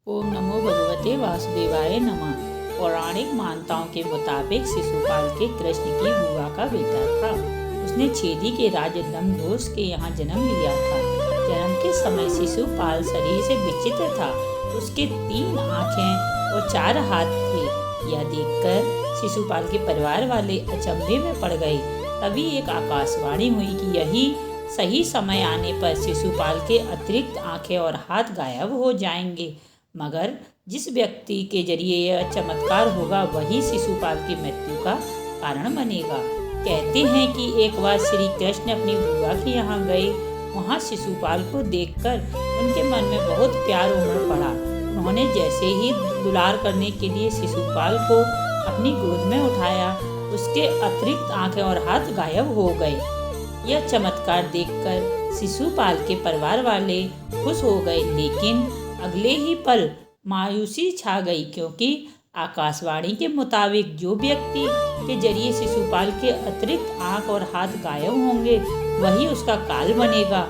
ओम नमो भगवते वासुदेवाय नमः। पौराणिक मान्यताओं के मुताबिक शिशुपाल के कृष्ण की बुआ का बेटा था। उसने छेदी के राजा दमघोष के यहाँ जन्म लिया था। जन्म के समय शिशुपाल शरीर से विचित्र था। उसके 3 आँखें और 4 हाथ थे। यह देखकर शिशुपाल के परिवार वाले अचंभे में पड़ गए। तभी एक आकाशवाणी हुई कि यही सही समय आने पर शिशुपाल के अतिरिक्त आँखें और हाथ गायब हो जाएंगे, मगर जिस व्यक्ति के जरिए यह चमत्कार होगा वही शिशुपाल की मृत्यु का कारण बनेगा। कहते हैं कि एक बार श्री कृष्ण अपनी बुआ के यहाँ गए। वहाँ शिशुपाल को देखकर उनके मन में बहुत प्यार उमड़ पड़ा। उन्होंने जैसे ही दुलार करने के लिए शिशुपाल को अपनी गोद में उठाया, उसके अतिरिक्त आंखें और हाथ गायब हो गए। यह चमत्कार देखकर शिशुपाल के परिवार वाले खुश हो गए, लेकिन अगले ही पल मायूसी छा गई, क्योंकि आकाशवाणी के मुताबिक जो व्यक्ति के जरिए शिशुपाल के अतिरिक्त आंख और हाथ गायब होंगे वही उसका काल बनेगा।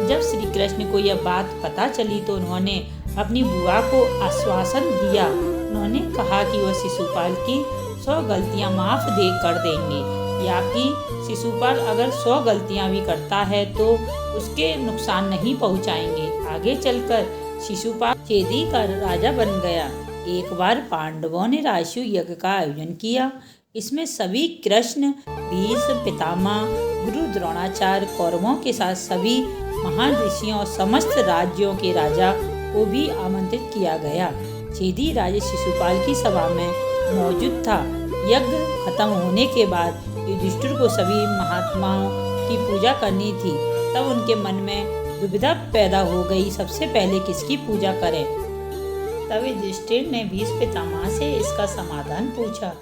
जब श्री कृष्ण को यह बात पता चली तो उन्होंने अपनी बुआ को आश्वासन दिया। उन्होंने कहा कि वह शिशुपाल की 100 गलतियां माफ कर देंगे, या कि शिशुपाल अगर 100 गलतियां भी करता है तो उसके नुकसान नहीं पहुंचाएंगे। आगे चलकर शिशुपाल छेदी का राजा बन गया। एक बार पांडवों ने राजसूय यज्ञ का आयोजन किया। इसमें सभी कृष्ण, भीष्म पितामह, गुरु द्रोणाचार्य, कौरवों के साथ सभी महान ऋषियों और समस्त राज्यों के राजा को भी आमंत्रित किया गया। छेदी राजा शिशुपाल की सभा में मौजूद था। यज्ञ खत्म होने के बाद युधिष्ठिर को सभी महात्माओं की पूजा करनी थी। तब उनके मन में दुविधा पैदा हो गई, सबसे पहले किसकी पूजा करें। तब युधिष्ठिर ने भीष्म पितामह से इसका समाधान पूछा।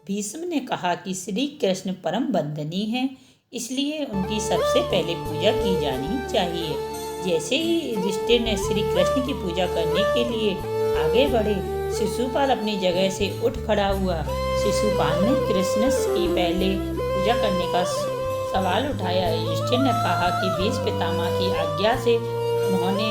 भीष्म ने कहा कि श्री कृष्ण परम वंदनीय हैं, इसलिए उनकी सबसे पहले पूजा की जानी चाहिए। जैसे ही युधिष्ठिर ने श्री कृष्ण की पूजा करने के लिए आगे बढ़े, शिशुपाल अपनी जगह से उठ खड़ा हुआ। शिशुपाल ने कृष्ण की पहले पूजा करने का सवाल उठाया। युधिष्ठिर ने कहा कि भीष्म पितामह की आज्ञा से उन्होंने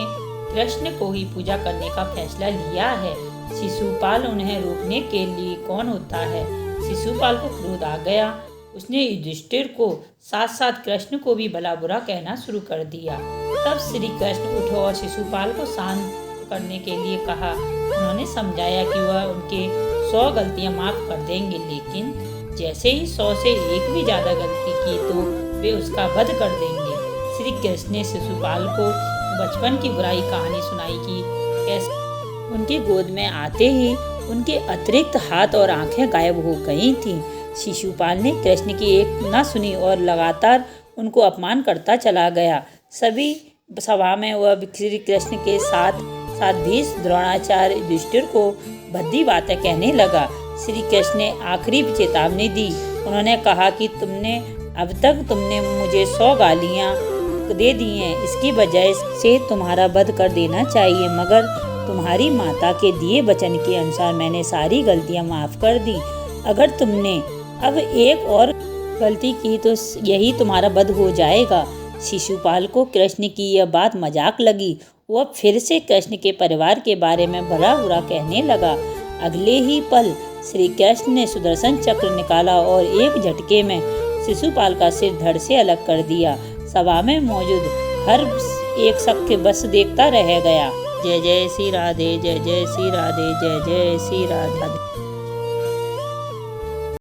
कृष्ण को ही पूजा करने का फैसला लिया है। शिशुपाल उन्हें रोकने के लिए कौन होता है। शिशुपाल को क्रोध आ गया। उसने युधिष्ठिर को साथ साथ कृष्ण को भी भला बुरा कहना शुरू कर दिया। तब श्री कृष्ण उठे और शिशुपाल को शांत करने के लिए कहा। उन्होंने समझाया कि वह उनके 100 गलतियां माफ कर देंगे, लेकिन जैसे ही 100 से 1 भी ज्यादा गलती की तो वे उसका वध कर देंगे। श्री कृष्ण ने शिशुपाल को बचपन की बुराई कहानी सुनाई कि कैसे उनकी गोद में आते ही उनके अतिरिक्त हाथ और आंखें गायब हो गई थीं। शिशुपाल ने कृष्ण की एक न सुनी और लगातार उनको अपमान करता चला गया। सभी सभा में वह श्री कृष्ण के साथ साथ भीष्म, द्रोणाचार्य, युधिष्ठिर को भद्दी बातें कहने लगा। श्री कृष्ण ने आखिरी चेतावनी दी। उन्होंने कहा कि अब तक तुमने मुझे 100 गालियाँ दे दी हैं, इसकी वजह से तुम्हारा वध कर देना चाहिए, मगर तुम्हारी माता के दिए वचन के अनुसार मैंने सारी गलतियाँ माफ कर दी। अगर तुमने अब एक और गलती की तो यही तुम्हारा वध हो जाएगा। शिशुपाल को कृष्ण की यह बात मजाक लगी। वह फिर से कृष्ण के परिवार के बारे में भला बुरा कहने लगा। अगले ही पल श्री कृष्ण ने सुदर्शन चक्र निकाला और एक झटके में शिशुपाल का सिर धड़ से अलग कर दिया। सभा में मौजूद हर एक शख्स बस देखता रह गया। जय जय श्री राधे, जय जय श्री राधे, जय जय श्री राधे।